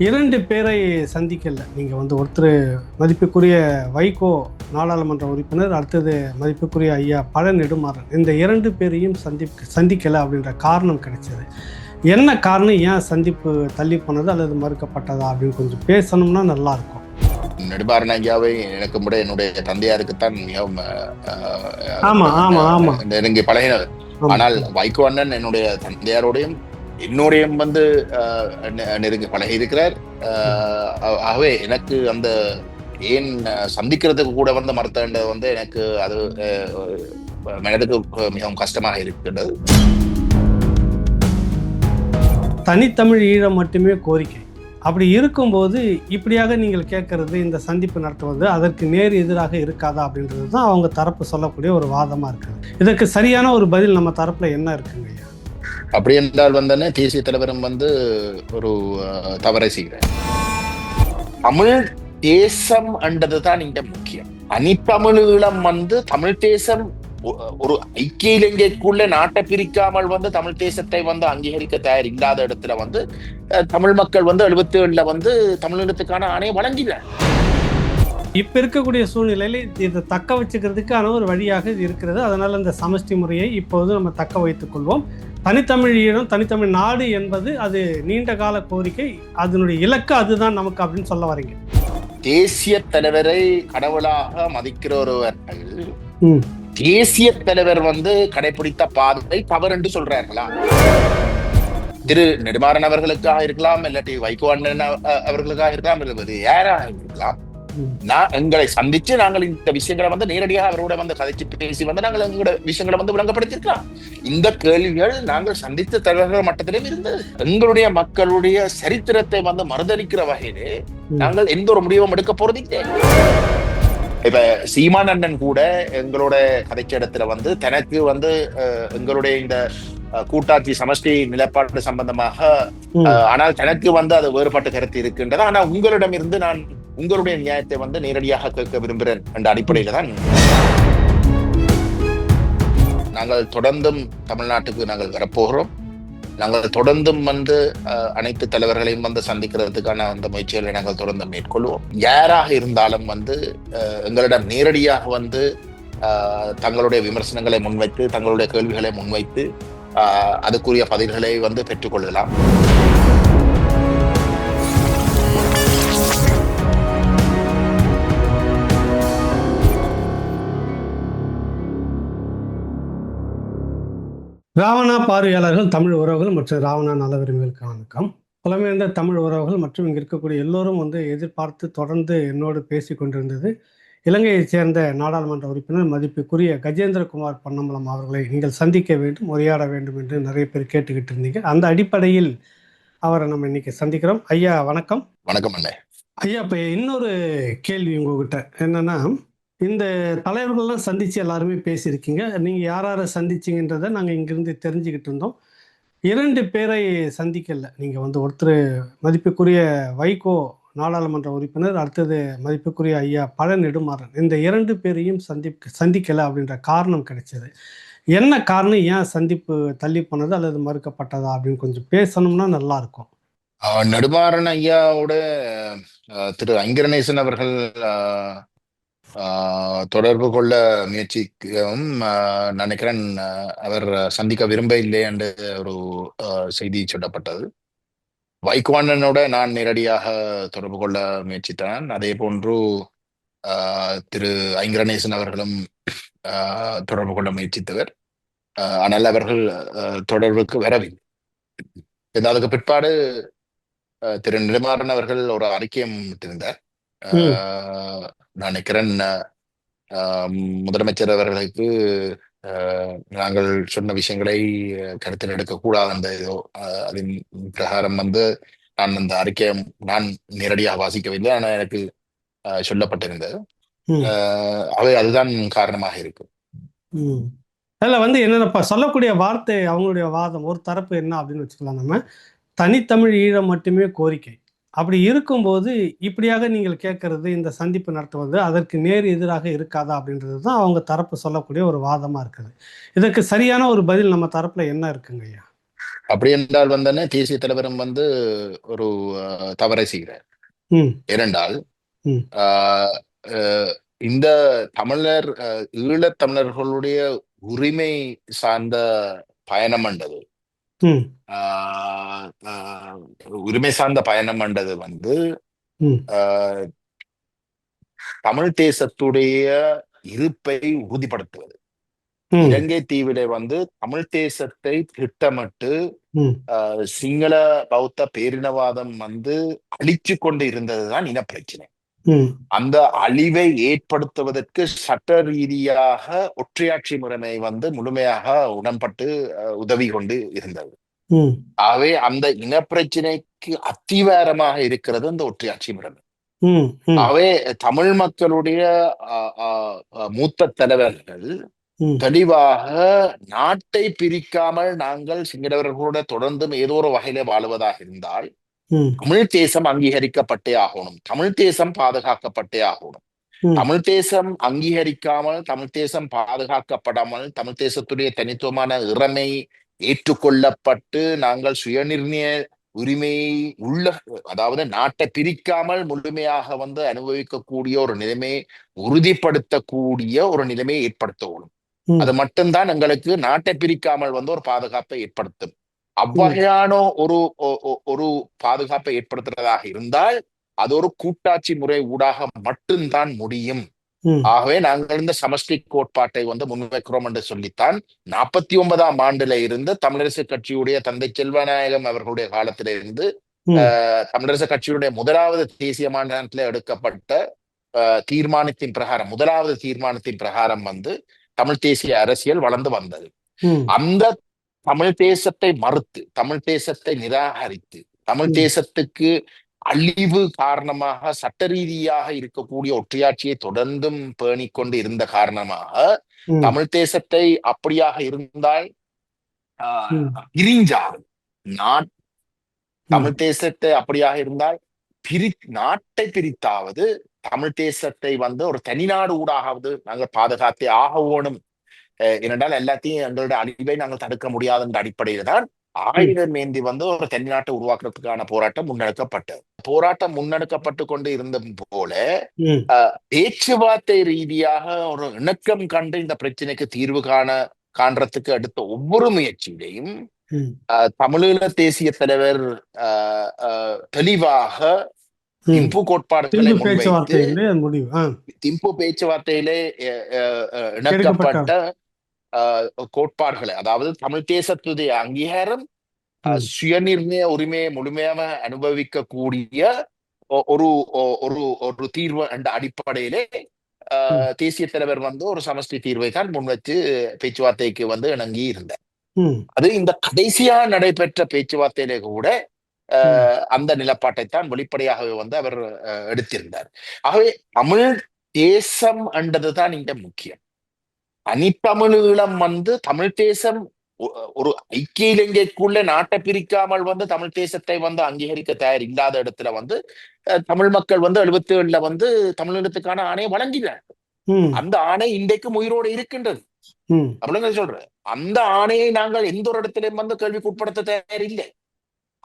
2 பேரை சந்திக்கல. நீங்க ஒருத்தர் மதிப்புக்குரிய வைகோ நாடாளுமன்ற உறுப்பினர், அடுத்தது மதிப்புக்குரிய ஐயா பழ நெடுமாறன். இந்த 2 பேரையும் சந்திக்கல அப்படின்ற காரணம் கிடைச்சது. என்ன காரணம்? ஏன் சந்திப்பு தள்ளி போனது அல்லது மறுக்கப்பட்டதா அப்படின்னு கொஞ்சம் பேசணும்னா நல்லா இருக்கும். நெடுமாறன் ஐயாவை எனக்கு முறை என்னுடைய தந்தையாருக்குத்தான் மிகவும் நெருங்கி பழகினது. ஆனால் வைகோ அண்ணன் என்னுடைய தந்தையாரோடையும் என்னோடையும் நெருங்கி பழகி இருக்கிறார். ஆகவே எனக்கு அந்த ஏன் சந்திக்கிறதுக்கு கூட மறுத்தது எனக்கு அது மனதுக்கு மிகவும் கஷ்டமாக இருக்கின்றது. தனித்தமிழ் ஈழம் மட்டுமே கோரிக்கை. அப்படி இருக்கும்போது இப்படியாக நீங்கள் கேட்கறது, இந்த சந்திப்பு நடத்துவது அதற்கு நேர் எதிராக இருக்காதா அப்படின்றது தான் அவங்க தரப்பு சொல்லக்கூடிய ஒரு வாதமா இருக்குது. இதற்கு சரியான ஒரு பதில் நம்ம தரப்புல என்ன இருக்குங்க ஐயா? அப்படி என்றால் தேசிய தலைவரும் ஒரு தவறை செய்கிறார். தமிழ் தேசம் என்றதுதான் இங்க முக்கியம். தனித்தமிழீழம் தமிழ் தேசம் ஒரு ஐக்கிய இலங்கைக்குள்ள நாட்டை பிரிக்காமல் தமிழ் தேசத்தை அங்கீகரிக்க தயார் இல்லாத இடத்துல தமிழ் மக்கள் 77ல தமிழீழத்துக்கான ஆணையை வழங்கினார். இப்ப இருக்கக்கூடிய சூழ்நிலையில இதை தக்க வச்சுக்கிறதுக்கான ஒரு வழியாக இது இருக்கிறது. அதனால இந்த சமஷ்டி முறையை இப்போது நம்ம தக்க வைத்துக் கொள்வோம். தனித்தமிழ் ஈழம், தனித்தமிழ் நாடு என்பது அது நீண்ட கால கோரிக்கை, அதனுடைய இலக்கு அதுதான் நமக்கு அப்படின்னு சொல்ல வரீங்க. தேசிய தலைவரை கடவுளாக மதிக்கிற ஒருவர்கள் தேசிய தலைவர் கடைபிடித்த பாதை தவறு என்று சொல்றார்களா? திரு நெடுமாறன் அவர்களுக்காக இருக்கலாம், இல்லாட்டி வைகோ அண்ணன் அவர்களுக்காக இருக்கலாம், இல்லது யாராக இருக்கலாம். எங்களை சந்திச்சு நாங்கள் இந்த விஷயங்களை நேரடியாக அவரோட கதைச்சு பேசி நாங்கள் எங்களோட விஷயங்களை விளங்கப்படுத்திருக்கலாம். இந்த கேள்விகள் நாங்கள் சந்தித்த தலைவர்கள் மட்டத்திலும் இருந்தது. எங்களுடைய மக்களுடைய சரித்திரத்தை மறுதளிக்கிற வகையிலே நாங்கள் எந்த ஒரு முடிவும் எடுக்க போறதில்லை. இப்ப சீமான் அண்ணன் கூட எங்களோட கதைச்ச இடத்துல தனக்கு எங்களுடைய இந்த கூட்டாட்சி சமஷ்டி நிலப்பாடு சம்பந்தமாக ஆனால் தனக்கு அது வேறுபட்ட கருத்து இருக்கின்றது. ஆனா உங்களிடம் இருந்து நான் உங்களுடைய நியாயத்தை நேரடியாக கேட்க விரும்புகிறேன் என்ற அடிப்படையில தான் நாங்கள் தொடர்ந்தும் தமிழ்நாட்டுக்கு நாங்கள் வரப்போகிறோம். நாங்கள் தொடர்ந்தும் அனைத்து தலைவர்களையும் சந்திக்கிறதுக்கான அந்த முயற்சிகளை நாங்கள் தொடர்ந்து மேற்கொள்வோம். யாராக இருந்தாலும் எங்களிடம் நேரடியாக தங்களுடைய விமர்சனங்களை முன்வைத்து, தங்களுடைய கேள்விகளை முன்வைத்து அதுக்குரிய பதில்களை பெற்றுக்கொள்ளலாம். ராவணா பார்வையாளர்கள், தமிழ் உறவுகள் மற்றும் ராவணா நல விரும்பிகளுக்கு வணக்கம். புலமையர்ந்த தமிழ் உறவுகள் மற்றும் இங்கே இருக்கக்கூடிய எல்லோரும் எதிர்பார்த்து தொடர்ந்து என்னோடு பேசி கொண்டிருந்தது இலங்கையைச் சேர்ந்த நாடாளுமன்ற உறுப்பினர் மதிப்புக்குரிய கஜேந்திரகுமார் பொன்னம்பலம் அவர்களை நீங்கள் சந்திக்க வேண்டும், உரையாட வேண்டும் என்று நிறைய பேர் கேட்டுக்கிட்டு இருந்தீங்க. அந்த அடிப்படையில் அவரை நம்ம இன்னைக்கு சந்திக்கிறோம். ஐயா வணக்கம். வணக்கம் அண்ணே. ஐயா, இப்போ இன்னொரு கேள்வி உங்ககிட்ட என்னன்னா, இந்த தலைவர்கள்லாம் சந்திச்சு எல்லாருமே பேசியிருக்கீங்க. நீங்க யாரை சந்திச்சிங்கன்றதை நாங்கள் இங்கிருந்து தெரிஞ்சுக்கிட்டு இருந்தோம். 2 பேரை சந்திக்கல. நீங்க ஒருத்தர் மதிப்புக்குரிய வைகோ நாடாளுமன்ற உறுப்பினர், அடுத்தது மதிப்புக்குரிய ஐயா பழ நெடுமாறன். இந்த 2 பேரையும் சந்திக்கல அப்படின்ற காரணம் கிடைச்சது. என்ன காரணம்? ஏன் சந்திப்பு தள்ளி போனது அல்லது மறுக்கப்பட்டதா அப்படின்னு கொஞ்சம் பேசணும்னா நல்லா இருக்கும். நெடுமாறன் ஐயாவோட திரு ஐங்கரநேசன் அவர்கள் தொடர்பு கொள்ள முயற்சிக்கவும் நினைக்கிறேன் அவர் சந்திக்க விரும்ப இல்லை என்று ஒரு செய்தி சொல்லப்பட்டது. வைகோ அண்ணனோட நான் நேரடியாக தொடர்பு கொள்ள முயற்சித்தேன். அதே போன்று திரு ஐங்கரநேசன் அவர்களும் தொடர்பு கொள்ள முயற்சித்தவர். ஆனால் அவர்கள் தொடர்புக்கு வரவில்லை. அதுக்கு பிற்பாடு திரு நெடுமாறன் அவர்கள் ஒரு அறிக்கையம் விட்டிருந்தார். நான் நினைக்கிறேன் முதலமைச்சர் அவர்களுக்கு நாங்கள் சொன்ன விஷயங்களை கருத்தில் எடுக்கக்கூடாது அந்த அதன் பிரகாரம் நான் அந்த அறிக்கையை நான் நேரடியாக வாசிக்கவில்லை. ஆனால் எனக்கு சொல்லப்பட்டிருந்தது. அவை அதுதான் காரணமாக இருக்கு. அதில் என்னென்ன சொல்லக்கூடிய வார்த்தை, அவங்களுடைய வாதம் ஒரு தரப்பு என்ன அப்படின்னு வச்சுக்கலாம். நம்ம தனித்தமிழ் ஈழம் மட்டுமே கோரிக்கை. அப்படி இருக்கும்போது இப்படியாக நீங்கள் கேட்கறது, இந்த சந்திப்பு நடத்துவது அதற்கு நேர் எதிராக இருக்காதா அப்படின்றது தான் அவங்க தரப்பு சொல்லக்கூடிய ஒரு வாதமா இருக்குது. இதற்கு சரியான ஒரு பதில் நம்ம தரப்புல என்ன இருக்குங்க ஐயா? அப்படி என்றால் வந்தன தேசிய தலைவரும் வந்து ஒரு தவறை செய்கிறார். ம் ஏனென்றால் ம் ஆஹ் அஹ் இந்த தமிழர் ஈழத் தமிழர்களுடைய உரிமை சார்ந்த பயணம் என்றது ம் ஆஹ் ஆஹ் உரிமை சார்ந்த பயணம் என்றது வந்து ம் ஆஹ் தமிழ் தேசத்துடைய இருப்பை உறுதிப்படுத்துவது. ம் இலங்கை தீவிலே வந்து தமிழ் தேசத்தை திட்டமிட்டு ம் சிங்கள பௌத்த பேரினவாதம் வந்து அழிச்சு கொண்டு இருந்ததுதான் இனப்பிரச்சனை. ம் அந்த அழிவை ஏற்படுத்துவதற்கு சட்ட ரீதியாக ஒற்றையாட்சி முறைமை வந்து முழுமையாக உடன்பட்டு உதவி கொண்டு இருந்தது. ம் ஆகவே அந்த இனப்பிரச்சனைக்கு அத்திவாரமாக இருக்கிறது அந்த ஒற்றையாட்சி முறைமை. ம் ம் ஆகவே தமிழ் மக்களுடைய மூத்த தலைவர்கள் ம் தெளிவாக நாட்டை பிரிக்காமல் நாங்கள் சிங்களவர்களோட தொடர்ந்தும் ஏதோ ஒரு வகையில வாழுவதாக இருந்தால் ம் தமிழ் தேசம் அங்கீகரிக்கப்பட்டே ஆகணும், தமிழ் தேசம் பாதுகாக்கப்பட்டே ஆகணும். ம் தமிழ் தேசம் அங்கீகரிக்காமல், தமிழ் தேசம் பாதுகாக்கப்படாமல், தமிழ் தேசத்துடைய தனித்துவமான இறைமை ஏற்றுக்கொள்ளப்பட்டு நாங்கள் சுயநிர்ணய உரிமையை உள்ள, அதாவது நாட்டை பிரிக்காமல் முழுமையாக வந்து அனுபவிக்கக்கூடிய ஒரு நிலைமையை உறுதிப்படுத்தக்கூடிய ஒரு நிலைமையை ஏற்படுத்தணும். ம் அது மட்டும்தான் எங்களுக்கு நாட்டை பிரிக்காமல் வந்து ஒரு பாதுகாப்பை ஏற்படுத்தும். ம் அவ்வகையான ஒரு ஒரு பாதுகாப்பை ஏற்படுத்துறதாக இருந்தால் அது ஒரு கூட்டாட்சி முறை ஊடாக மட்டும்தான் முடியும். ம் ஆகவே நாங்கள் இந்த சமஷ்டி கோட்பாட்டை வந்து முன்வைக்கிறோம் என்று சொல்லித்தான் 49ஆம் ஆண்டுல இருந்து தமிழரசு கட்சியுடைய தந்தை செல்வநாயகம் அவர்களுடைய காலத்தில இருந்து ம் தமிழரசு கட்சியுடைய முதலாவது தேசிய மாநாட்டில் எடுக்கப்பட்ட தீர்மானத்தின் பிரகாரம், முதலாவது தீர்மானத்தின் பிரகாரம் வந்து தமிழ் தேசிய அரசியல் வளர்ந்து வந்தது. ம் அந்த தமிழ் தேசத்தை மறுத்து, தமிழ் தேசத்தை நிராகரித்து, தமிழ் ம் தேசத்துக்கு அழிவு காரணமாக சட்ட ரீதியாக இருக்கக்கூடிய ஒற்றையாட்சியை தொடர்ந்தும் பேணிக்கொண்டு இருந்த காரணமாக ம் தமிழ் தேசத்தை அப்படியாக இருந்தால் ம் பிரிஞ்சால் நாட் ம் தமிழ் தேசத்தை அப்படியாக இருந்தால் நாட்டை பிரித்தாவது தமிழ் தேசத்தை வந்து ஒரு தனிநாடு ஊடாகாவது நாங்கள் பாதுகாத்தே ஆக வேணும். ஏனென்றால் எல்லாத்தையும் எங்களுடைய அழிவை நாங்கள் தடுக்க முடியாத என்ற அடிப்படையில தான் ஆயுதம் ஏந்தி வந்து ஒரு தனிநாட்டை உருவாக்குறதுக்கான போராட்டம் முன்னெடுக்கப்பட்டது. போராட்டம் முன்னெடுக்கப்பட்டு கொண்டு இருந்த போல ம் பேச்சுவார்த்தை ரீதியாக ஒரு இணக்கம் கண்டு இந்த பிரச்சனைக்கு தீர்வு காண்றதுக்கு எடுத்த ஒவ்வொரு முயற்சியிலையும் ம் தமிழீழ தேசிய தலைவர் தெளிவாக ம் திம்பு கோட்பாடுகளை திம்பு முன்வைத்து பேச்சுவார்த்தையிலே முடிவு திம்பு பேச்சுவார்த்தையிலே எடுக்கப்பட்ட இணக்கப்பட்ட கோட்பாடுகளை, அதாவது தமிழ் தேசத்துடைய அங்கீகாரம், சுயநிர்ணய உரிமையை முழுமையாக அனுபவிக்கக்கூடிய ஒரு ஒரு ஒரு தீர்வு என்ற அடிப்படையிலே தேசிய தலைவர் வந்து ஒரு சமஷ்டி தீர்வை தான் முன்வச்சு பேச்சுவார்த்தைக்கு வந்து இணங்கி இருந்தார். அது இந்த கடைசியா நடைபெற்ற பேச்சுவார்த்தையிலே கூட அந்த நிலப்பாட்டை தான் வெளிப்படையாகவே வந்து அவர் எடுத்திருந்தார். ஆகவே தமிழ் தேசம் என்றதுதான் இங்க முக்கியம். தனித்தமிழீழம் வந்து தமிழ் தேசம் ஒரு ஐக்கிய இலங்கைக்குள்ள நாட்டை பிரிக்காமல் வந்து தமிழ் தேசத்தை வந்து அங்கீகரிக்க தயார் இல்லாத இடத்துல வந்து தமிழ் மக்கள் வந்து 77ல வந்து தமிழீழத்துக்கான ஆணையை வழங்கினார். அந்த ஆணை இன்றைக்கும் உயிரோடு இருக்கின்றது. அப்படிங்க சொல்றேன். அந்த ஆணையை நாங்கள் எந்த ஒரு இடத்திலையும் வந்து கேள்விக்கு உட்படுத்த தயார் இல்லை.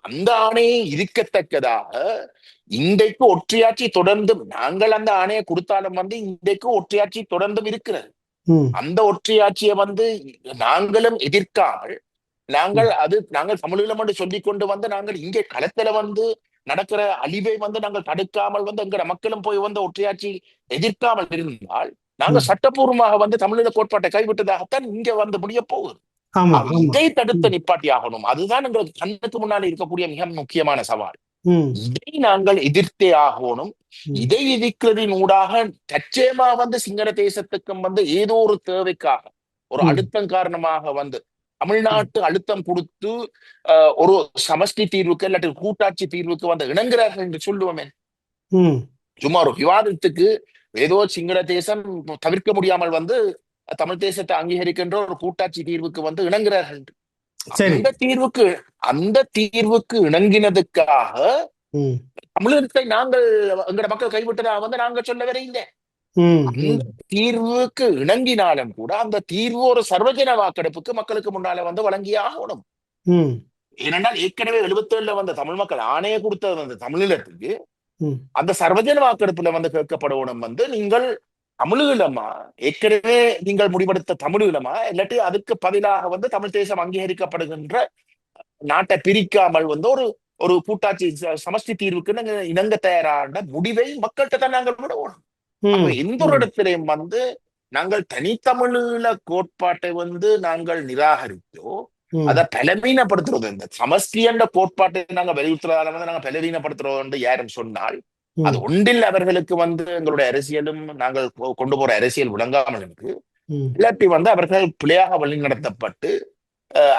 அந்த ஆணையை இருக்கத்தக்கதாக இன்றைக்கு ஒற்றையாட்சி தொடர்ந்தும், நாங்கள் அந்த ஆணையை கொடுத்தாலும் வந்து இன்றைக்கு ஒற்றையாட்சி தொடர்ந்தும் இருக்கிறது. அந்த ஒற்றையாட்சியை வந்து நாங்களும் எதிர்க்காமல், நாங்கள் தமிழீழம் என்று சொல்லிக் கொண்டு வந்து நாங்கள் இங்கே களத்துல வந்து நடக்கிற அழிவை வந்து நாங்கள் தடுக்காமல் வந்து எங்கிற மக்களும் போய் வந்து ஒற்றையாட்சி எதிர்க்காமல் இருந்தால் நாங்கள் சட்டப்பூர்வமாக வந்து தமிழீழ கோட்பாட்டை கைவிட்டதாகத்தான் இங்க வந்து முடிய போகுது. இதை தடுத்து நிப்பாட்டி ஆகணும். அதுதான் எங்களுக்கு கண்ணுக்கு முன்னாடி இருக்கக்கூடிய மிக முக்கியமான சவால். இதை நாங்கள் எதிர்த்தே ஆகணும். இதை எதிர்க்கிறதின் ஊடாக நிச்சயமா வந்து சிங்கள தேசத்துக்கும் வந்து ஏதோ ஒரு தேவைக்காக, ஒரு அழுத்தம் காரணமாக வந்து தமிழ்நாட்டு அழுத்தம் கொடுத்து ஒரு சமஷ்டி தீர்வுக்கு இல்லாட்டி கூட்டாட்சி தீர்வுக்கு வந்து இணங்குறார்கள் என்று சொல்லுவோமே. சும்மா ஒரு விவாதத்துக்கு ஏதோ சிங்கள தேசம் தவிர்க்க முடியாமல் வந்து தமிழ் தேசத்தை அங்கீகரிக்கின்ற ஒரு கூட்டாட்சி தீர்வுக்கு வந்து இணங்குறார்கள். அந்த தீர்வுக்கு இணங்கினதுக்காக தமிழகத்தை நாங்கள் எங்கட மக்கள் கைவிட்டதாக வந்து நாங்க சொல்ல வர இல்லை. அந்த தீர்வுக்கு இணங்கினாலும் கூட அந்த தீர்வு ஒரு சர்வஜன வாக்கெடுப்புக்கு மக்களுக்கு முன்னால வந்து வழங்கியே ஆகணும். ஏனென்றால் ஏற்கனவே 77ல வந்த தமிழ் மக்கள் ஆணைய கொடுத்தது வந்து தமிழீழத்துக்கு. ம் அந்த சர்வஜன வாக்கெடுப்புல வந்து கேட்கப்படணும் வந்து நீங்கள் தமிழீழமா, ஏற்கனவே நீங்கள் முடிவெடுத்த தமிழீழமா, இல்லாட்டி அதுக்கு பதிலாக வந்து தமிழ் தேசம் அங்கீகரிக்கப்படுகின்ற நாட்டை பிரிக்காமல் வந்து ஒரு ஒரு கூட்டாட்சி சமஷ்டி தீர்வுக்கு நாங்க இணங்க தயாரான முடிவை மக்கள்கிட்ட தான் நாங்கள் விடுவோம். அப்ப ம் எந்த ஒரு ம் இடத்திலையும் வந்து நாங்கள் தனித்தமிழீழ கோட்பாட்டை வந்து நாங்கள் நிராகரித்தோ ம் அதை பலவீனப்படுத்துறது, இந்த சமஷ்டி என்ற கோட்பாட்டை நாங்க வலியுறுத்துறதால வந்து நாங்க பலவீனப்படுத்துறோம் என்று யாரும் சொன்னால் அது ம் ஒன்றில் அவர்களுக்கு வந்து எங்களுடைய அரசியலும் நாங்கள் கொண்டு போற அரசியல் விளங்காமல் இருக்கு. ம் இல்லாட்டி வந்து அவர்கள் பிழையாக வழிநடத்தப்பட்டு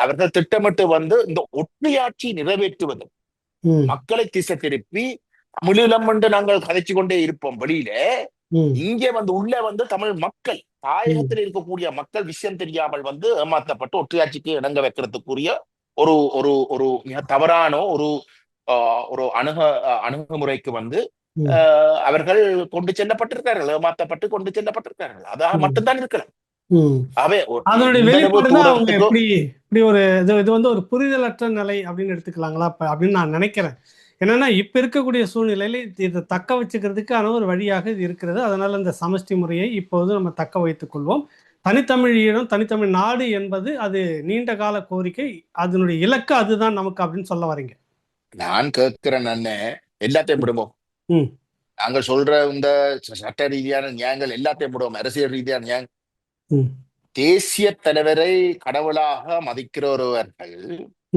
அவர்கள் திட்டமிட்டு வந்து இந்த ஒற்றையாட்சி நிறைவேற்றுவது, ம் மக்களை திசை திருப்பி தமிழீழம் என்று நாங்கள் கதைச்சு கொண்டே இருப்போம் வெளியில. ம் இங்கே வந்து உள்ள வந்து தமிழ் மக்கள், ம் தாயகத்தில் இருக்கக்கூடிய மக்கள் விஷயம் தெரியாமல் வந்து ஏமாற்றப்பட்டு ஒற்றையாட்சிக்கு இணங்க வைக்கிறதுக்குரிய ஒரு ஒரு ஒரு மிக தவறான ஒரு ஒரு அணுகுமுறைக்கு வந்து ம் அவர்கள் கொண்டு செல்லப்பட்டிருக்கார்கள், ஏமாற்றப்பட்டு கொண்டு செல்லப்பட்டிருக்கார்கள். அதாக ம் மட்டும்தான் இருக்கலாம். ம் அவே அதனுடைய எந்த அளவு வெளிப்பாடு தான் அவங்க தூரத்துக்கு எப்படி இப்படி ஒரு இது வந்து ஒரு புரிதலற்ற நிலை அப்படின்னு எடுத்துக்கலாங்களா அப்படின்னு நான் நினைக்கிறேன். என்னன்னா இப்ப இருக்கக்கூடிய சூழ்நிலையில இதை தக்க வச்சுக்கிறதுக்கான ஒரு வழியாக இது இருக்கிறது. அதனால இந்த சமஷ்டி முறையை இப்போது நம்ம தக்க வைத்துக் கொள்வோம். தனித்தமிழ் ஈழம், தனித்தமிழ் நாடு என்பது அது நீண்ட கால கோரிக்கை. அதனுடைய இலக்கு அதுதான் நமக்கு அப்படின்னு சொல்ல வரீங்க. நான் கேட்கிறேன் அண்ணே, எல்லாத்தையும் விடுவோம். ம் நாங்கள் சொல்ற இந்த சட்ட ரீதியான நியாயங்கள் எல்லாத்தையும் விடுவோம். அரசியல் ரீதியான நியாயம். ம் தேசிய தலைவரை கடவுளாக மதிக்கிற ஒருவர்கள்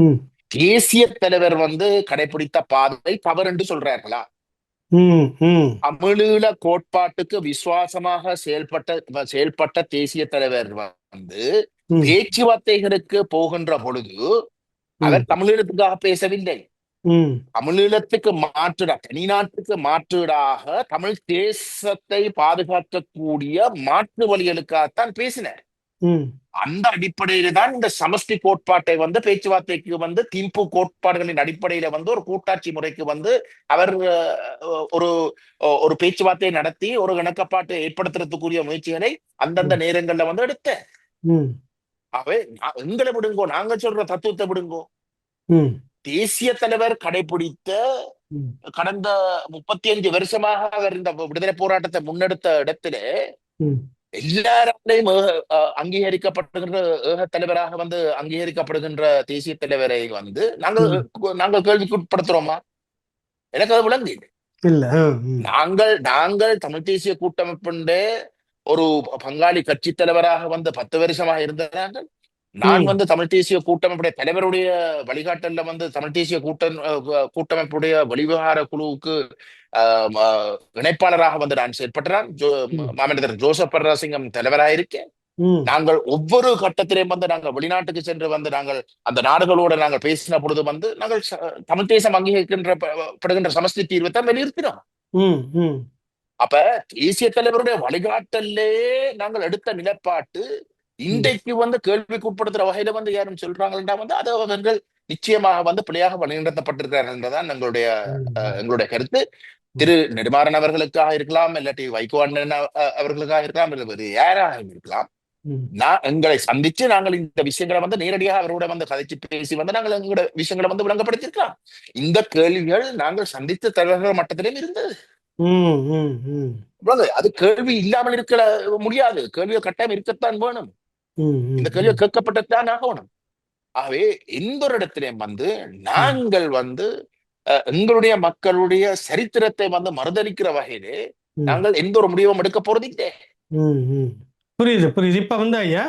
ம் தேசிய தலைவர் வந்து கடைபிடித்த பாதை தவறு என்று சொல்றார்களா? ம் ம் தமிழீழ கோட்பாட்டுக்கு விசுவாசமாக செயல்பட்ட தேசிய தலைவர் வந்து ம் பேச்சுவார்த்தைகளுக்கு போகின்ற பொழுது ம் அவர் தமிழீழத்துக்காக பேசவில்லை. ம் தமிழீழத்துக்கு மாற்றுடா, தனிநாட்டுக்கு மாற்றுடாக தமிழ் தேசத்தை பாதுகாக்கக்கூடிய மாற்று வழிகளுக்காகத்தான் பேசினார். ம் அந்த அடிப்படையில தான் இந்த சமஷ்டி கோட்பாட்டை வந்து பேச்சுவார்த்தைக்கு வந்து திம்பு கோட்பாடுகளின் அடிப்படையில வந்து ஒரு கூட்டாட்சி முறைக்கு வந்து அவர் ஒரு ஒரு பேச்சுவார்த்தையை நடத்தி ஒரு இணக்கப்பாட்டை ஏற்படுத்துறதுக்குரிய முயற்சிகளை அந்தந்த ம் நேரங்கள்ல வந்து எடுத்த. ம் அவை எங்களை விடுங்கோ, நாங்க சொல்ற தத்துவத்தை விடுங்கோ. ம் தேசிய தலைவர் கடைபிடித்த ம் கடந்த 35 வருஷமாக அவர் இந்த விடுதலை போராட்டத்தை முன்னெடுத்த இடத்துல ம் எல்லாராலையும் அங்கீகரிக்கப்படுகின்ற ஏக தலைவராக வந்து அங்கீகரிக்கப்படுகின்ற தேசிய தலைவரை வந்து நாங்கள் ம் நாங்கள் கேள்விக்குட்படுத்துறோமா? எனக்கு அது விளங்கு. இல்ல ம் நாங்கள் நாங்கள் தமிழ் தேசிய கூட்டமைப்புண்ட ஒரு பங்காளி கட்சி தலைவராக வந்து 10 வருஷமாக இருந்தார்கள். நான் ம் வந்து தமிழ் தேசிய கூட்டமைப்புடைய தலைவருடைய வழிகாட்டல்ல வந்து தமிழ் தேசிய கூட்டமைப்புடைய வெளிவிவகார குழுவுக்கு இணைப்பாளராக வந்து நான் செயல்பட்டேன். ம் மாமனிதர் ஜோசப் பரராசிங்கம் தலைவராக இருக்கேன். ம் நாங்கள் ஒவ்வொரு கட்டத்திலையும் வந்து நாங்கள் வெளிநாட்டுக்கு சென்று வந்து நாங்கள் அந்த நாடுகளோட நாங்கள் பேசின பொழுது வந்து நாங்கள் தமிழ் தேசம் அங்கீகரிக்கின்ற படுகின்ற சமஷ்டி தீர்வை தான் வலியுறுத்தினோம். ம் ம் அப்ப தேசிய தலைவருடைய வழிகாட்டல்லே நாங்கள் எடுத்த நிலைப்பாட்டு ம் இன்றைக்கு வந்து கேள்விக்குட்படுத்துற வகையில வந்து யாரும் சொல்றாங்கன்னா வந்து அது அவர்கள் நிச்சயமாக வந்து பிழையாக வழிநடத்தப்பட்டிருக்கிறார்கள் என்றதான் எங்களுடைய கருத்து. திரு நெடுமாறன் அவர்களுக்காக இருக்கலாம், இல்லாட்டி வைகோ அண்ணன் அவர்களுக்காக இருக்கலாம், இல்லை வேறு யாராக இருக்கலாம். ம் எங்களை சந்திச்சு நாங்கள் இந்த விஷயங்களை வந்து நேரடியாக அவரோட வந்து கதைச்சு பேசி வந்து நாங்கள் எங்களோட விஷயங்களை வந்து விளங்கப்படுத்திருக்கலாம். இந்த கேள்விகள் நாங்கள் சந்தித்த தலைவர்கள் மட்டத்திலும் இருந்தது. ம் ம் ம் அது கேள்வி இல்லாமல் இருக்க முடியாது. கேள்வியை கட்டாயம் இருக்கத்தான் வேணும். ம் இந்த ம் கேள்வியை கேட்கப்பட்டத்தான் ஆகணும். ஆகவே எந்த ஒரு இடத்திலையும் வந்து நாங்கள் வந்து எங்களுடைய மக்களுடைய சரித்திரத்தை வந்து மறுதளிக்கிற வகையிலே ம் நாங்கள் எந்த ஒரு முடிவும் எடுக்க போறது இல்லை. ம் ம் புரியுது புரியுது. இப்ப வந்து ஐயா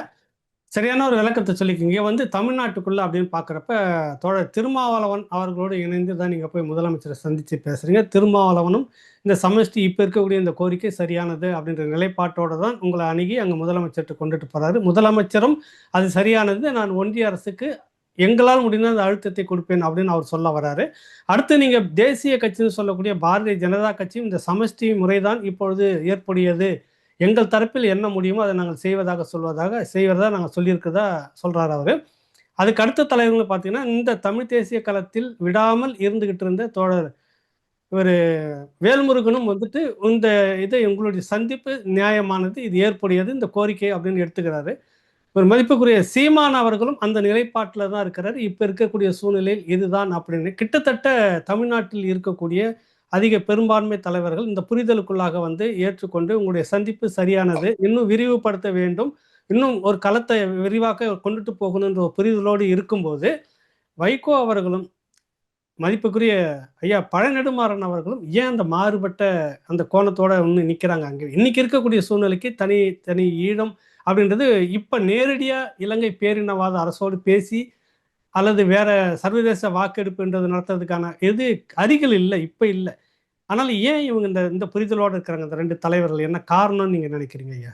சரியான ஒரு விளக்கத்தை சொல்லிக்கிங்க. வந்து தமிழ்நாட்டுக்குள்ள அப்படின்னு பார்க்குறப்ப தோழர் திருமாவளவன் அவர்களோடு இணைந்து தான் நீங்க போய் முதலமைச்சரை சந்திச்சு பேசுறீங்க. திருமாவளவனும் இந்த சமஷ்டி இப்ப இருக்கக்கூடிய இந்த கோரிக்கை சரியானது அப்படின்ற நிலைப்பாட்டோட தான் உங்களை அணுகி அங்க முதலமைச்சர்கிட்ட கொண்டுட்டு போறாரு. முதலமைச்சரும் அது சரியானது, நான் ஒன்றிய அரசுக்கு எங்களால் முடிந்த அந்த அழுத்தத்தை கொடுப்பேன் அப்படின்னு அவர் சொல்ல வராரு. அடுத்து நீங்க தேசிய கட்சின்னு சொல்லக்கூடிய பாரதிய ஜனதா கட்சியும் இந்த சமஷ்டி முறைதான் இப்பொழுது ஏற்புடையது, எங்கள் தரப்பில் என்ன முடியுமோ அதை நாங்கள் செய்வதா நாங்கள் சொல்லியிருக்கிறதா சொல்றாரு அவரு. அதுக்கு அடுத்த தலைவர்கள் பார்த்தீங்கன்னா இந்த தமிழ் தேசிய களத்தில் விடாமல் இருந்துகிட்டு இருந்த தோழர் இவர் வேல்முருகனும் வந்துட்டு இந்த இதை உங்களுடைய சந்திப்பு நியாயமானது, இது ஏற்புடையது, இந்த கோரிக்கை அப்படின்னு எடுத்துக்கிறாரு. ஒரு மதிப்புக்குரிய சீமான் அவர்களும் அந்த நிலைப்பாட்டில் தான் இருக்கிறார். இப்போ இருக்கக்கூடிய சூழ்நிலையில் இதுதான் அப்படின்னு கிட்டத்தட்ட தமிழ்நாட்டில் இருக்கக்கூடிய அதிக பெரும்பான்மை தலைவர்கள் இந்த புரிதலுக்குள்ளாக வந்து ஏற்றுக்கொண்டு உங்களுடைய சந்திப்பு சரியானது, இன்னும் விரிவுபடுத்த வேண்டும், இன்னும் ஒரு களத்தை விரிவாக்க கொண்டுட்டு போகணுன்ற ஒரு புரிதலோடு இருக்கும்போது வைகோ அவர்களும் மதிப்புக்குரிய ஐயா பழநெடுமாறன் அவர்களும் ஏன் அந்த மாறுபட்ட அந்த கோணத்தோட இன்னும் நிற்கிறாங்க அங்கே? இன்னைக்கு இருக்கக்கூடிய சூழ்நிலைக்கு தனி தனி ஈழம் அப்படின்றது இப்ப நேரடியா இலங்கை பேரினவாத அரசோடு பேசி அல்லது வேற சர்வதேச வாக்கெடுப்புன்றது நடத்துறதுக்கான எது அருகில் இல்லை, இப்ப இல்லை. ஆனால் ஏன் இவங்க இந்த இந்த புரிதலோடு இருக்கிறாங்க இந்த ரெண்டு தலைவர்கள்? என்ன காரணம்னு நீங்க நினைக்கிறீங்க ஐயா?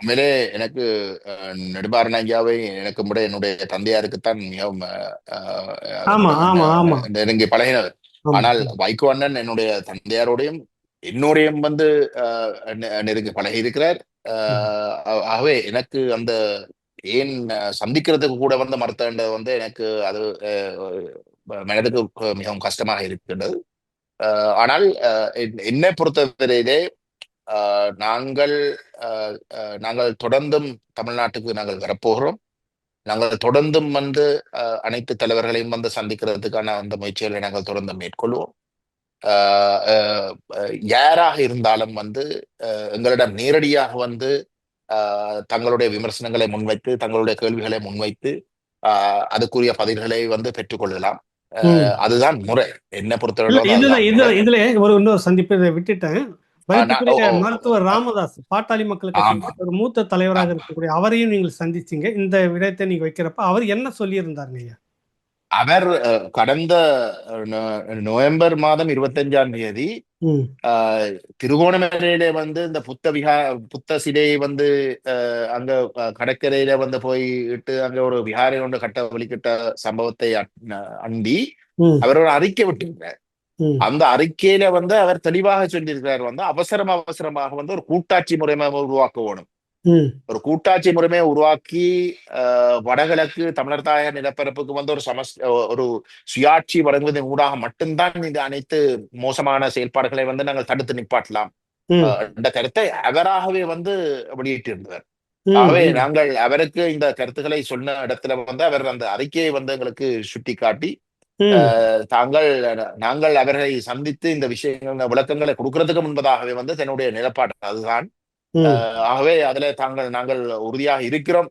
உண்மையிலே எனக்கு நெடுமாறன் ஐயாவை எனக்கு விட என்னுடைய தந்தையாருக்குத்தான் மிகவும் ஆமா ஆமா ஆமா நெருங்கி பழகினவர். ஆமா. ஆனால் வைகோ அண்ணன் என்னுடைய தந்தையாரோடையும் என்னோடையும் வந்து நெருங்கி பழகி இருக்கிறார். ஆகவே எனக்கு அந்த ஏன் சந்திக்கிறதுக்கு கூட வந்து மறுத்தது வந்து எனக்கு அது மனதுக்கு மிகவும் கஷ்டமாக இருக்கின்றது. ஆனால் என்னை பொறுத்தவரையிலே நாங்கள் நாங்கள் தொடர்ந்தும் தமிழ்நாட்டுக்கு நாங்கள் வரப்போகிறோம். நாங்கள் தொடர்ந்தும் வந்து அனைத்து தலைவர்களையும் வந்து சந்திக்கிறதுக்கான அந்த முயற்சிகளை நாங்கள் தொடர்ந்து மேற்கொள்வோம். யாராக இருந்தாலும் வந்து எங்களிடம் நேரடியாக வந்து தங்களுடைய விமர்சனங்களை முன்வைத்து தங்களுடைய கேள்விகளை முன்வைத்து அதுக்குரிய பதில்களை வந்து பெற்றுக்கொள்ளலாம். அதுதான் முறை என்ன பொறுத்தவரை. இதுல ஒரு இன்னொரு சந்திப்பை விட்டுட்டேன். மருத்துவர் ராமதாஸ் பாட்டாளி மக்கள் கட்சி ஒரு மூத்த தலைவராக இருக்கக்கூடிய அவரையும் நீங்கள் சந்திச்சீங்க. இந்த விடயத்தை நீங்க வைக்கிறப்ப அவர் என்ன சொல்லி இருந்தாருங்க ஐயா? அவர் கடந்த நவம்பர் மாதம் 25ஆம் தேதி திருகோணமலையில வந்து இந்த புத்த சிலையை வந்து அங்க கடற்கரையில வந்து போயிட்டு அங்க ஒரு விகாரை ஒன்று கட்ட வழிகிட்ட சம்பவத்தை அண்டி அவர் ஒரு அறிக்கை விட்டிருக்கிறார். அந்த அறிக்கையில வந்து அவர் தெளிவாக சொல்லியிருக்கிறார் வந்து அவசரமாக வந்து ஒரு கூட்டாட்சி முறைமை உருவாக்கணும். ஒரு கூட்டாட்சி முறைமையை உருவாக்கி வடகிழக்கு தமிழர் தாயக நிலப்பரப்புக்கு வந்து ஒரு சுயாட்சி வழங்குவதன் ஊடாக மட்டும்தான் இந்த அனைத்து மோசமான செயல்பாடுகளை வந்து நாங்கள் தடுத்து நிப்பாட்டலாம் என்ற கருத்தை அவராகவே வந்து வெளியிட்டிருந்தார். ஆகவே நாங்கள் அவருக்கு இந்த கருத்துக்களை சொன்ன இடத்துல வந்து அவர் அந்த அறிக்கையை வந்து எங்களுக்கு சுட்டி காட்டி நாங்கள் அவர்களை சந்தித்து இந்த விஷயங்கள் விளக்கங்களை கொடுக்கறதுக்கு முன்பதாகவே வந்து தன்னுடைய நிலப்பாடு அதுதான். ஆகவே அதுல நாங்கள் உறுதியாக இருக்கிறோம்.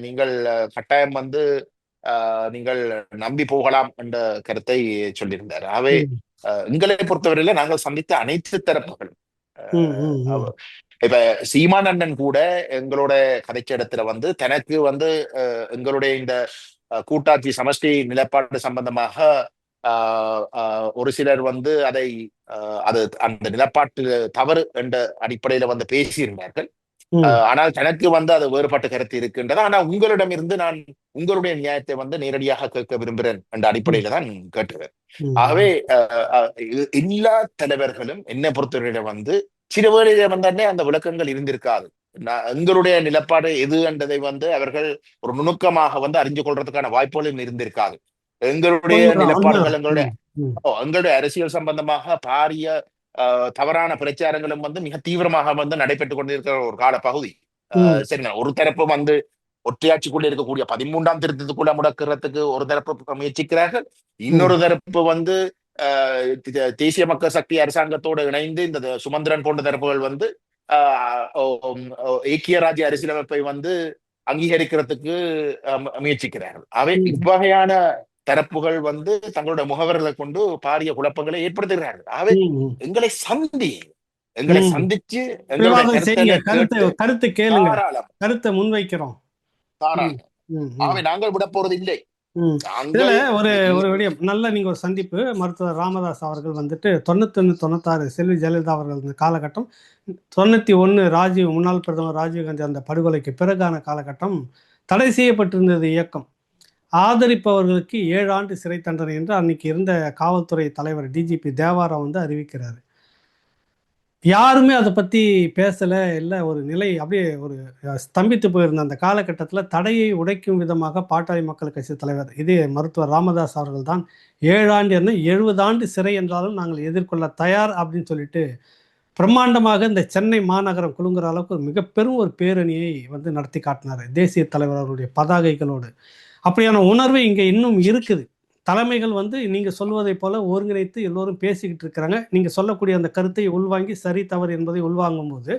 நீங்கள் கட்டாயம் வந்து நீங்கள் நம்பி போகலாம் என்ற கருத்தை சொல்லியிருந்தார். ஆகவே எங்களை பொறுத்தவரையில நாங்கள் சந்தித்த அனைத்து தரப்புகளும் இப்ப சீமான் அண்ணன் கூட எங்களோட கதைச்ச இடத்துல வந்து தனக்கு வந்து எங்களுடைய இந்த கூட்டாட்சி சமஷ்டி நிலப்பாடு சம்பந்தமாக ஒரு சிலர் வந்து அது அந்த நிலப்பாட்டு தவறு என்ற அடிப்படையில வந்து பேசியிருந்தார்கள். ஆனால் தனக்கு வந்து அது வேறுபட்ட கருத்து இருக்கின்றது. ஆனா உங்களிடம் இருந்து நான் உங்களுடைய நியாயத்தை வந்து நேரடியாக கேட்க விரும்புகிறேன் என்ற அடிப்படையில தான் கேட்டுவேன். ஆகவே எல்லா தலைவர்களும் என்னை பொறுத்தவரையில வந்து சில வேளையில வந்தானே அந்த விளக்கங்கள் இருந்திருக்காது. எங்களுடைய நிலப்பாடு எது என்றதை வந்து அவர்கள் ஒரு நுணுக்கமாக வந்து அறிஞ்சு கொள்றதுக்கான வாய்ப்புகளும் இருந்திருக்காது. எங்களுடைய நிலப்பாடுகள் எங்களுடைய அரசியல் சம்பந்தமாக பாரிய தவறான பிரச்சாரங்களும் வந்து மிக தீவிரமாக வந்து நடைபெற்றுக் கொண்டிருக்கிற ஒரு கால பகுதி. சரிங்களா, ஒரு தரப்பு வந்து ஒற்றையாட்சிக்குள்ள இருக்கக்கூடிய 13ஆம் திருத்தத்துக்குள்ள முடக்கிறதுக்கு ஒரு தரப்பு முயற்சிக்கிறார்கள். இன்னொரு தரப்பு வந்து தேசிய மக்கள் சக்தி அரசாங்கத்தோடு இணைந்து இந்த சுமந்திரன் போன்ற தரப்புகள் வந்து ஐக்கிய ராஜ்ய அரசியலமைப்பை வந்து அங்கீகரிக்கிறதுக்கு முயற்சிக்கிறார்கள். அவை இவ்வகையான தரப்புகள் வந்து தங்களுடைய முகவர்களை கொண்டு பாரிய குழப்பங்களை ஏற்படுத்துகிறார்கள். அவை எங்களை சந்திச்சு கருத்து கேளுங்க, கருத்தை முன்வைக்கிறோம். ஆகவே நாங்கள் விட போறது இல்லை. இதுல ஒரு விடயம் நல்ல நீங்க ஒரு சந்திப்பு மருத்துவர் ராமதாஸ் அவர்கள் வந்துட்டு 91 96 செல்வி ஜெயலலிதா அவர்கள் காலகட்டம், 91 முன்னாள் பிரதமர் ராஜீவ்காந்தி அந்த படுகொலைக்கு பிறகான காலகட்டம் தடை செய்யப்பட்டிருந்தது இயக்கம். ஆதரிப்பவர்களுக்கு 7 ஆண்டு சிறை தண்டனை என்று அன்னைக்கு இருந்த காவல்துறை தலைவர் டிஜிபி தேவாரம் வந்து அறிவிக்கிறாரு. யாருமே அதை பற்றி பேசலை, இல்லை ஒரு நிலை அப்படியே ஒரு ஸ்தம்பித்து போயிருந்த அந்த காலகட்டத்தில் தடையை உடைக்கும் விதமாக பாட்டாளி மக்கள் கட்சி தலைவர் இதே மருத்துவர் ராமதாஸ் அவர்கள் தான் 7 ஆண்டு என்ன 70 ஆண்டு சிறை என்றாலும் நாங்கள் எதிர்கொள்ள தயார் அப்படின்னு சொல்லிட்டு பிரம்மாண்டமாக இந்த சென்னை மாநகரம் குலுங்குற அளவுக்கு ஒரு மிகப்பெரும் ஒரு பேரணியை வந்து நடத்தி காட்டினார் தேசிய தலைவர் அவருடைய பதாகைகளோடு. அப்படியான உணர்வு இங்கே இன்னும் இருக்குது. தலைமைகள் வந்து நீங்க சொல்வதை போல ஒருங்கிணைத்து எல்லோரும் பேசிக்கிட்டு இருக்கிறாங்க. நீங்க சொல்லக்கூடிய அந்த கருத்தை உள்வாங்கி சரி தவறு என்பதை உள்வாங்கும்போது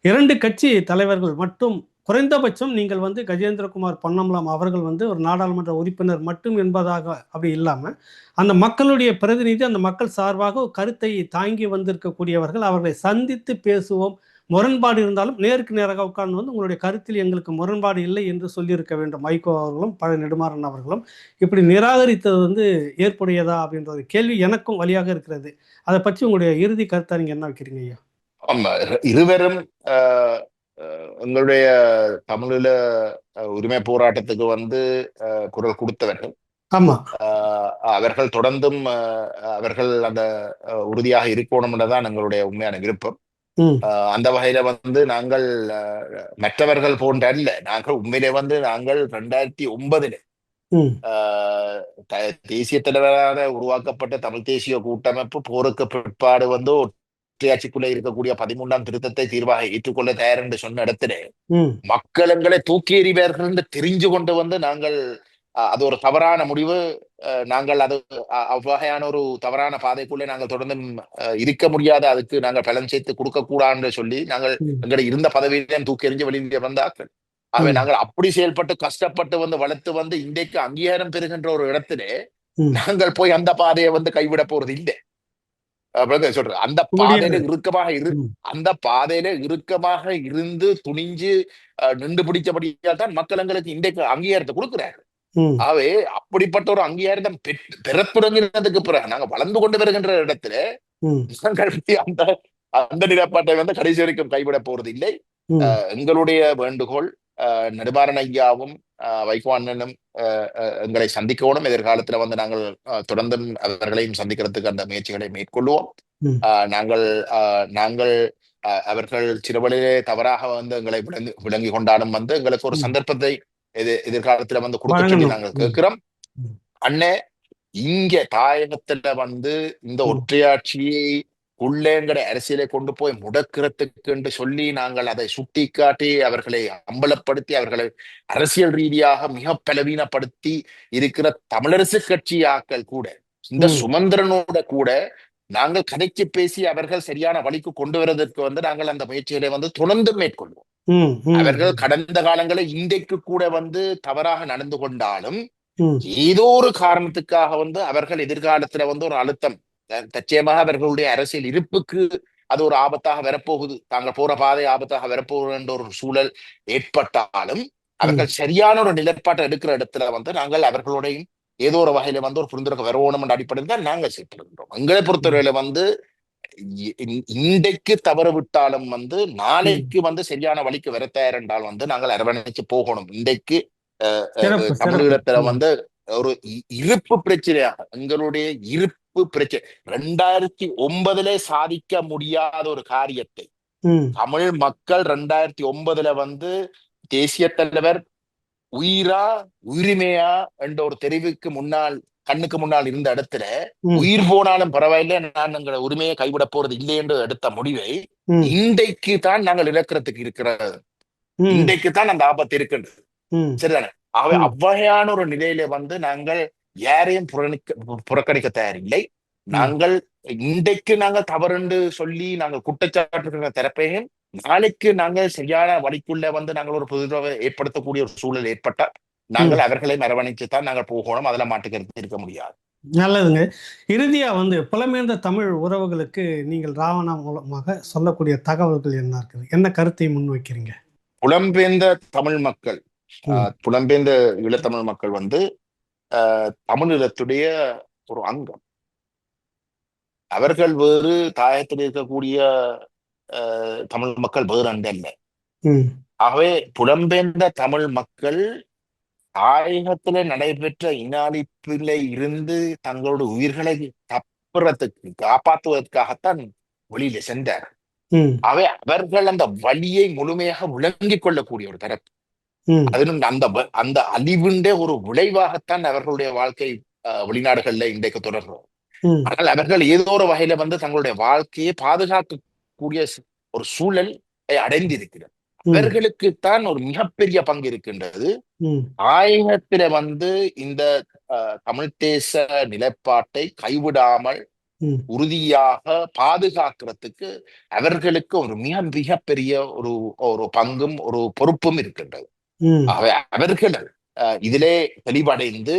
2 கட்சி தலைவர்கள் மட்டும் குறைந்தபட்சம் நீங்கள் வந்து கஜேந்திரகுமார் பொன்னம்பலம் அவர்கள் வந்து ஒரு நாடாளுமன்ற உறுப்பினர் மட்டும் என்பதாக அப்படி இல்லாம, அந்த மக்களுடைய பிரதிநிதி, அந்த மக்கள் சார்பாக ஒரு கருத்தை தாங்கி வந்திருக்கக்கூடியவர்கள். அவர்களை சந்தித்து பேசுவோம். முரண்பாடு இருந்தாலும் நேருக்கு நேராக உட்கார்ந்து வந்து உங்களுடைய கருத்தில் எங்களுக்கு முரண்பாடு இல்லை என்று சொல்லியிருக்க வேண்டும். வைகோ அவர்களும், பழ நெடுமாறன் அவர்களும். இப்படி நிராகரித்தது வந்து ஏற்புடையதா அப்படின்ற ஒரு கேள்வி எனக்கும் வழியாக இருக்கிறது. அதை பற்றி உங்களுடைய இறுதி கருத்தா நீங்க என்ன வைக்கிறீங்க ஐயா? ஆமா, இருவரும் எங்களுடைய தமிழில உரிமை போராட்டத்துக்கு வந்து குரல் கொடுத்தவர்கள். ஆமா. அவர்கள் தொடர்ந்தும் அவர்கள் அந்த உறுதியாக இருக்கணும்ன்றதான் எங்களுடைய உண்மையான விருப்பம். அந்த வகையில வந்து நாங்கள் மற்றவர்கள் போன்ற அல்ல. நாங்கள் உண்மையிலே வந்து நாங்கள் 2009 தேசிய தலைவராக உருவாக்கப்பட்ட தமிழ் தேசிய கூட்டமைப்பு போருக்கு பிற்பாடு வந்து ஒற்றையாட்சிக்குள்ள இருக்கக்கூடிய 13ஆம் திருத்தத்தை தீர்வாக ஏற்றுக்கொள்ள தயார் என்று சொன்ன இடத்துல மக்கள் எங்களை தூக்கி எறிவார்கள் என்று தெரிஞ்சு கொண்டு வந்து நாங்கள் அது ஒரு தவறான முடிவு, நாங்கள் அது அவ்வகையான ஒரு தவறான பாதைக்குள்ளே நாங்கள் தொடர்ந்து இருக்க முடியாது, அதுக்கு நாங்கள் பலன் சேர்த்து கொடுக்க கூடாதுன்னு சொல்லி நாங்கள் எங்களை இருந்த பதவியிலும் தூக்கி எறிஞ்சு வெளியே வந்தார்கள். ஆகவே நாங்கள் அப்படி செயல்பட்டு கஷ்டப்பட்டு வந்து வளர்த்து வந்து இன்றைக்கு அங்கீகாரம் பெறுகின்ற ஒரு இடத்திலே நாங்கள் போய் அந்த பாதையை வந்து கைவிட போறது இல்லை. சொல்றேன், அந்த பாதையில இறுக்கமாக இருந்து துணிஞ்சு நின்று பிடிச்சபடியால் தான் மக்கள் எங்களுக்கு இன்றைக்கு அங்கீகாரத்தை கொடுக்கிறார்கள். ஆகவே அப்படிப்பட்ட ஒரு அங்கீகாரம் பெற தொடங்கினதுக்கு பிறகு நாங்க வளர்ந்து கொண்டு வருகின்ற இடத்துல நாங்கள் அந்த அந்த நிலப்பாட்டை வந்து கடைசி வரைக்கும் கைவிட போறது இல்லை. எங்களுடைய வேண்டுகோள், நெடுமாறன் ஐயாவும் வைகோ அண்ணனும் எங்களை சந்திக்கணும். எதிர்காலத்துல வந்து நாங்கள் தொடர்ந்து அவர்களையும் சந்திக்கிறதுக்கு அந்த முயற்சிகளை மேற்கொள்வோம். நாங்கள் அவர்கள் சிறுவழிலே தவறாக வந்து எங்களை விளங்கி கொண்டாலும் வந்து எங்களுக்கு ஒரு சந்தர்ப்பத்தை எதிர்காலத்துல வந்து கொடுக்க சொல்லி நாங்கள் கேட்கிறோம். அண்ணே, இங்க தாயகத்துல வந்து இந்த ஒற்றையாட்சியை உள்ளேங்கட அரசியலை கொண்டு போய் முடக்கிறதுக்கு என்று சொல்லி நாங்கள் அதை சுட்டி காட்டி அவர்களை அம்பலப்படுத்தி அவர்களை அரசியல் ரீதியாக மிக பலவீனப்படுத்தி இருக்கிற தமிழரசு கட்சி ஆக்கள் கூட இந்த சுமந்திரனோட கூட நாங்கள் கதைச்சு பேசி அவர்கள் சரியான வழிக்கு கொண்டு வருவதற்கு வந்து நாங்கள் அந்த முயற்சிகளை வந்து தொடர்ந்து மேற்கொள்வோம். அவர்கள் கடந்த காலங்களில் இன்றைக்கு கூட வந்து தவறாக நடந்து கொண்டாலும் ஏதோ ஒரு காரணத்துக்காக வந்து அவர்கள் எதிர்காலத்துல வந்து ஒரு அழுத்தம், நிச்சயமாக அவர்களுடைய அரசியல் இருப்புக்கு அது ஒரு ஆபத்தாக வரப்போகுது, தாங்கள் போற பாதை ஆபத்தாக வரப்போகுது என்ற ஒரு சூழல் ஏற்பட்டாலும் அவர்கள் சரியான ஒரு நிலைப்பாட்டை எடுக்கிற இடத்துல வந்து நாங்கள் அவர்களுடையும் ஏதோ ஒரு வகையில வந்து ஒரு புரிந்துணர்வு வரணும் என்ற அடிப்படையில் தான் நாங்கள் செயல்படுகின்றோம். எங்களை பொறுத்தவரையில வந்து இன்றைக்கு தவறு விட்டாலும் வந்து நாளைக்கு வந்து சரியான வழிக்கு வர தயார் என்றால் வந்து நாங்கள் அரவணைச்சு போகணும். இன்றைக்கு தமிழகத்துல வந்து ஒரு இருப்பு பிரச்சனையாக எங்களுடைய இருப்பு பிரச்சனை 2009 சாதிக்க முடியாத ஒரு காரியத்தை தமிழ் மக்கள் 2009 வந்து தேசிய தலைவர் உயிரா உரிமையா என்ற ஒரு தெரிவுக்கு முன்னால் கண்ணுக்கு முன்னால் இருந்த இடத்துல உயிர் போனாலும் பரவாயில்லை, நான் எங்களை உரிமையை கைவிட போறது இல்லை என்று எடுத்த முடிவை இன்றைக்கு தான் நாங்கள் இழக்கிறதுக்கு இருக்கிறது. இன்றைக்கு தான் அந்த ஆபத்து இருக்கின்றது. சரிதானே? ஆகவே அவ்வகையான ஒரு நிலையில வந்து நாங்கள் யாரையும் புறக்கணிக்க தயாரில்லை. நாங்கள் இன்றைக்கு நாங்கள் தவறுண்டு சொல்லி நாங்கள் குற்றச்சாட்டு தரப்பையும் நாளைக்கு நாங்கள் சரியான வழிக்குள்ள வந்து நாங்கள் ஒரு புதுவை ஏற்படுத்தக்கூடிய ஒரு சூழல் ஏற்பட்டால் நாங்கள் அவர்களை அரவணைச்சுத்தான் நாங்கள் போகணும். அதுல மாட்டுக்கிறது இருக்க முடியாது. நல்லதுங்க. இறுதியா வந்து புலம்பெயர்ந்த தமிழ் உறவுகளுக்கு நீங்கள் ராவணா மூலமாக சொல்லக்கூடிய தகவல்கள் என்ன இருக்குது? என்ன கருத்தை முன்வைக்கிறீங்க? புலம்பெயர்ந்த தமிழ் மக்கள், புலம்பெயர்ந்த ஈழத்தமிழ் மக்கள் வந்து தமிழீழத்துடைய ஒரு அங்கம். அவர்கள் வேறு, தாயத்தில் இருக்கக்கூடிய தமிழ் மக்கள் வேறு அண்டல்ல. ஆகவே புலம்பெயர்ந்த தமிழ் மக்கள் தாயகத்துல நடைபெற்ற இனாளிப்பில இருந்து தங்களோட உயிர்களை தப்புறதுக்கு காப்பாற்றுவதற்காகத்தான் வெளியில சென்றார். ஆகவே அவர்கள் அந்த வழியை முழுமையாக விளங்கிக் கொள்ளக்கூடிய ஒரு தரப்பு. அதிலும் அந்த அழிவுண்டே ஒரு விளைவாகத்தான் அவர்களுடைய வாழ்க்கை வெளிநாடுகள்ல இன்றைக்கு தொடர்றோம். ஆனால் அவர்கள் ஏதோ ஒரு வகையில வந்து தங்களுடைய வாழ்க்கையை பாதுகாக்க இருக்கக்கூடிய ஒரு சூழல் அடைந்திருக்கிறது. அவர்களுக்குத்தான் ஒரு மிகப்பெரிய பங்கு இருக்கின்றது. தாயகத்தில இந்த தமிழ் தேச நிலைப்பாட்டை கைவிடாமல் உறுதியாக பாதுகாக்கிறதுக்கு அவர்களுக்கு ஒரு மிகப்பெரிய ஒரு பங்கும் ஒரு பொறுப்பும் இருக்கின்றது. அவர்கள் இதிலே தெளிவடைந்து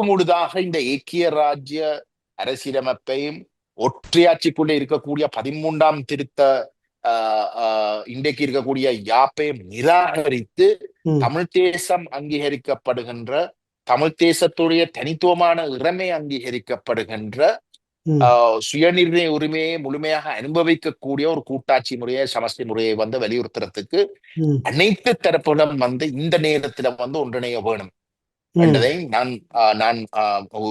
முழுதாக இந்த ஏக்கிய ராஜ்ய அரசியலமைப்பையும் ஒற்றையாட்சிக்குள்ளே இருக்கக்கூடிய 13ஆம் திருத்த இன்றைக்கு இருக்கக்கூடிய யாப்பையும் நிராகரித்து தமிழ் தேசம் அங்கீகரிக்கப்படுகின்ற, தமிழ் தேசத்துடைய தனித்துவமான இறமை அங்கீகரிக்கப்படுகின்ற சுயநிர்ணய உரிமையை முழுமையாக அனுபவிக்கக்கூடிய ஒரு கூட்டாட்சி முறையை, சமஷ்டி முறையை வலியுறுத்துறதுக்கு அனைத்து தரப்புகளும் இந்த நேரத்துல ஒன்றிணைய வேணும் என்பதை நான்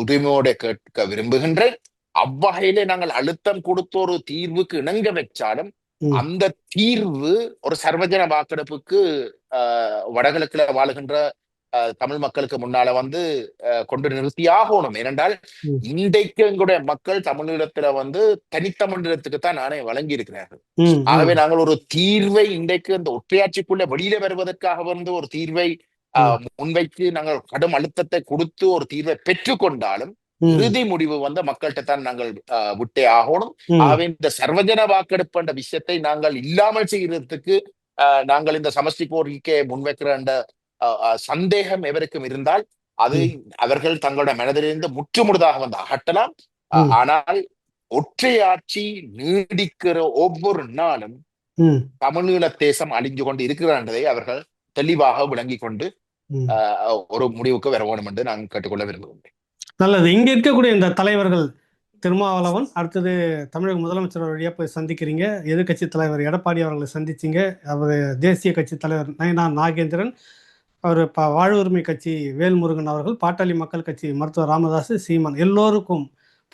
உரிமையோட கேட்க விரும்புகின்றேன். அவ்வகையிலே நாங்கள் அழுத்தம் கொடுத்த ஒரு தீர்வுக்கு இணங்க வச்சாலும் அந்த தீர்வு ஒரு சர்வஜன வாக்கெடுப்புக்கு வடகிழக்குல வாழுகின்ற தமிழ் மக்களுக்கு முன்னால கொண்டு நிறுத்தியாகணும். ஏனென்றால் இன்றைக்கு எங்களுடைய மக்கள் தமிழீழத்துல தனித்தமிழீழத்துக்கு தான் நானே வழங்கி இருக்கிறார்கள். ஆகவே நாங்கள் ஒரு தீர்வை இன்றைக்கு இந்த ஒற்றையாட்சிக்குள்ள வெளியில வருவதற்காக ஒரு தீர்வை முன்வைத்து நாங்கள் கடும் அழுத்தத்தை கொடுத்து ஒரு தீர்வை பெற்றுக்கொண்டாலும் இறுதி முடிவு மக்கள்கிட்ட தான் நாங்கள் விட்டே ஆகணும். ஆகவே இந்த சர்வஜன வாக்கெடுப்பு என்ற விஷயத்தை நாங்கள் இல்லாமல் செய்யறதுக்கு நாங்கள் இந்த சமஷ்டி கோரிக்கையை முன்வைக்கிற சந்தேகம் எவருக்கும் இருந்தால் அது அவர்கள் தங்களுடைய மனதிலிருந்து முற்றுமுழுதாக அகற்றலாம். ஆனால் ஒற்றையாட்சி நீடிக்கிற ஒவ்வொரு நாளும் தமிழீழ தேசம் அழிஞ்சு கொண்டு இருக்கிறதை அவர்கள் தெளிவாக விளங்கி கொண்டு ஒரு முடிவுக்கு வர வேண்டும் என்று நான் கேட்டுக்கொள்ள விரும்புகிறேன். நல்லது. இங்க இருக்கக்கூடிய இந்த தலைவர்கள் திருமாவளவன், அடுத்தது தமிழக முதலமைச்சர் வழியா போய் சந்திக்கிறீங்க, எதிர்கட்சி தலைவர் எடப்பாடி அவர்களை சந்திச்சிங்க, அவர் தேசிய கட்சி தலைவர் நயனார் நாகேந்திரன், அவர் வாழ்வுரிமை கட்சி வேல்முருகன் அவர்கள், பாட்டாளி மக்கள் கட்சி மருத்துவர் ராமதாஸ், சீமான், எல்லோருக்கும்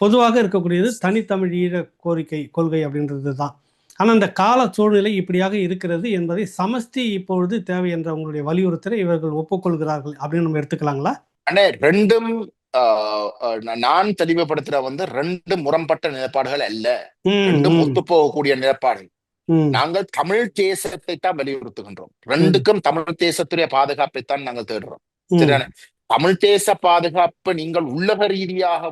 பொதுவாக இருக்கக்கூடியது தனித்தமிழீழ கோரிக்கை கொள்கை அப்படின்றது தான். ஆனால் இந்த கால சூழ்நிலை இப்படியாக இருக்கிறது என்பதை சமஷ்டி இப்பொழுது தேவை என்ற உங்களுடைய வலியுறுத்தலை இவர்கள் ஒப்புக்கொள்கிறார்கள் அப்படின்னு நம்ம எடுத்துக்கலாங்களா? ரெண்டும் நான் தெளிவுபடுத்துற ரெண்டு முரண்பட்ட நிலைப்பாடுகள் அல்ல, ரெண்டும் ஒத்து போகக்கூடிய நிலைப்பாடு. நாங்கள் தமிழ் தேசத்தை தான் வலியுறுத்துகின்றோம். ரெண்டுக்கும் தமிழ் தேசத்துடைய பாதுகாப்பை தான் நாங்கள் தேடுறோம். சரிதானே? தமிழ் தேச பாதுகாப்பு நீங்கள் உள்ளக ரீதியாக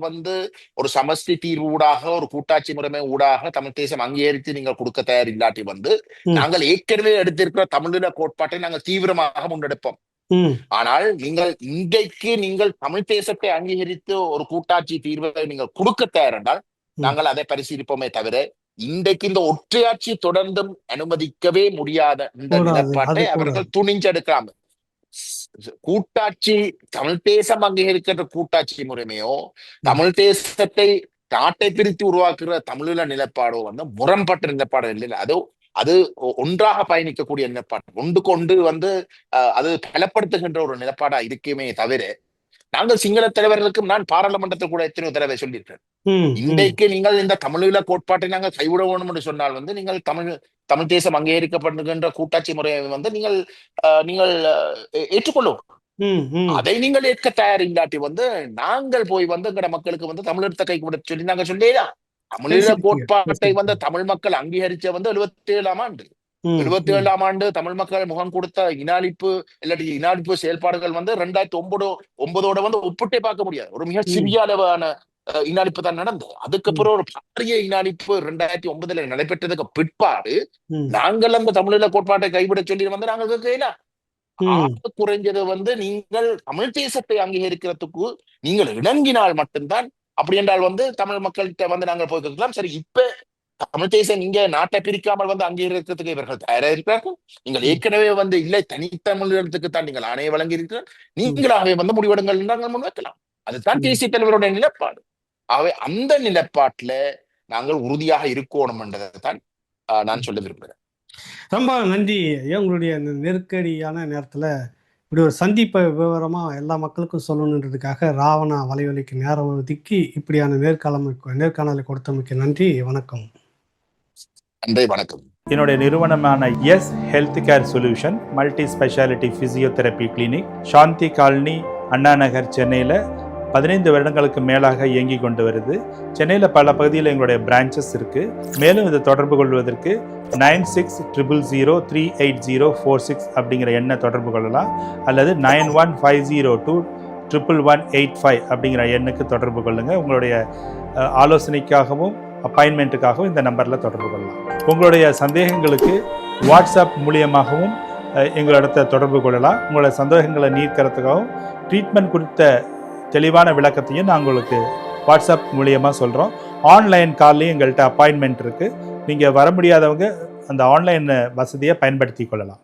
ஒரு சமஷ்டி தீர்வு ஊடாக, ஒரு கூட்டாட்சி முறைமை ஊடாக தமிழ் தேசம் அங்கீகரித்து நீங்கள் கொடுக்க தயார் இல்லாட்டி நாங்கள் ஏற்கனவே எடுத்திருக்கிற தமிழீழ கோட்பாட்டை நாங்கள் தீவிரமாக முன்னெடுப்போம். ஆனால் நீங்கள் தமிழ் தேசத்தை அங்கீகரித்து ஒரு கூட்டாட்சி தீர்வை நீங்கள் கொடுக்க தயார் என்றால் நாங்கள் அதை பரிசீலிப்போமே தவிர இன்றைக்கு இந்த ஒற்றையாட்சி தொடர்ந்தும் அனுமதிக்கவே முடியாத இந்த நிலைப்பாட்டை அவர்கள் துணிஞ்செடுக்காம கூட்டாட்சி, தமிழ் தேசம் அங்கீகரிக்கின்ற கூட்டாட்சி முறைமையோ, தமிழ் தேசத்தை நாட்டை பிரித்து உருவாக்குற தமிழீழ நிலைப்பாடோ முரண்பட்ட நிலைப்பாடு இல்லை. அது ஒன்றாக பயணிக்கக்கூடிய நிலைப்பாடு, ஒன்றுக்கு ஒன்று அது பலப்படுத்துகின்ற ஒரு நிலைப்பாடா இருக்குமே தவிர நாங்கள் சிங்கள தலைவர்களுக்கும் நான் பாராளுமன்றத்தில் கூட எத்தனையோ தடவை சொல்லியிருக்கேன். இன்றைக்கு நீங்கள் இந்த தமிழீழ கோட்பாட்டை நாங்கள் கைவிட வேணும் என்று சொன்னால் நீங்கள் தமிழ் தேசம் அங்கீகரிக்கப்படுகின்ற கூட்டாட்சி முறையை நீங்கள் ஏற்றுக்கொள்ளும். அதை நீங்கள் ஏற்க தயார் இல்லாட்டி நாங்கள் போய் எங்கட மக்களுக்கு தமிழீழத்தை கைவிட சொல்லி நாங்கள் சொல்லிடலாம். தமிழீழ கோட்பாட்டை தமிழ் மக்கள் அங்கீகரிச்ச 77ஆம் ஆண்டு 77ஆம் ஆண்டு தமிழ் மக்கள் முகம் கொடுத்த இனாளிப்பு இல்லாட்டி இனாளிப்பு செயல்பாடுகள் 2009 ஒப்பிட்டே பார்க்க முடியாது. ஒரு மிக சிறிய அளவான இனாளிப்பு தான் நடந்தது. அதுக்கப்புறம் ஒரு பாரிய இனாளிப்பு 2009 நடைபெற்றதுக்கு பிற்பாடு நாங்கள் அந்த தமிழீழ கோட்பாட்டை கைவிட சொல்லி நாங்கள் கேட்கலாம். குறைஞ்சது நீங்கள் தமிழ் தேசத்தை அங்கீகரிக்கிறதுக்கு நீங்கள் இணங்கினால் மட்டும்தான், அப்படி என்றால் தமிழ் மக்கள்கிட்ட நாங்கள் போய் கேட்கலாம். சரி, இப்ப தமிழ் தேசம் இங்க நாட்டை பிரிக்காமல் அங்கீகரிக்கிறதுக்கு இவர்கள் தயாராக இருக்கிறார்கள். நீங்கள் ஏற்கனவே இல்லை தனித்தமிழத்துக்கு தான் நீங்கள் ஆணையை வழங்கி இருக்கிறார், நீங்களாகவே முடிவெடுங்கள் நாங்கள் முன்வைக்கலாம். அதுதான் தேசிய தலைவருடைய நிலைப்பாடு. ஆகவே அந்த நிலைப்பாட்டுல நாங்கள் உறுதியாக இருக்கணும் என்றதை தான் நான் சொல்ல விரும்புகிறேன். ரொம்ப நன்றி. உங்களுடைய நெருக்கடியான நேரத்துல இப்படி ஒரு சந்திப்பை விவரமா எல்லா மக்களுக்கும் சொல்லணுன்றதுக்காக ராவணா வலைவலிக்கு நேரம் ஒதுக்கி இப்படியான நேர்காணலை கொடுத்தமைக்கு நன்றி. வணக்கம். நன்றி, வணக்கம். என்னுடைய நிறுவனமான S health care solution multi speciality physiotherapy clinic, Shanti colony, Anna Nagar, சென்னையில் 15 வருடங்களுக்கு மேலாக இயங்கி கொண்டு வருது. சென்னையில் பல பகுதியில் எங்களுடைய பிரான்ச்சஸ் இருக்குது. மேலும் இதை தொடர்பு கொள்வதற்கு 9600038046 அப்படிங்கிற எண்ணை தொடர்பு கொள்ளலாம். அல்லது 9150211185 அப்படிங்கிற எண்ணுக்கு தொடர்பு கொள்ளுங்கள். உங்களுடைய ஆலோசனைக்காகவும் அப்பாயின்மெண்ட்டுக்காகவும் இந்த நம்பரில் தொடர்பு கொள்ளலாம். உங்களுடைய சந்தேகங்களுக்கு வாட்ஸ்அப் மூலியமாகவும் எங்களிடத்தை தொடர்பு கொள்ளலாம். உங்களுடைய சந்தேகங்களை நீக்கிறதுக்காகவும் ட்ரீட்மெண்ட் குறித்த தெளிவான விளக்கத்தையும் நான் உங்களுக்கு வாட்ஸ்அப் மூலியமாக சொல்கிறோம். ஆன்லைன் கால்லையும் எங்கள்கிட்ட அப்பாயின்மெண்ட் இருக்குது. நீங்கள் வர முடியாதவங்க அந்த ஆன்லைன் வசதியை பயன்படுத்தி கொள்ளலாம்.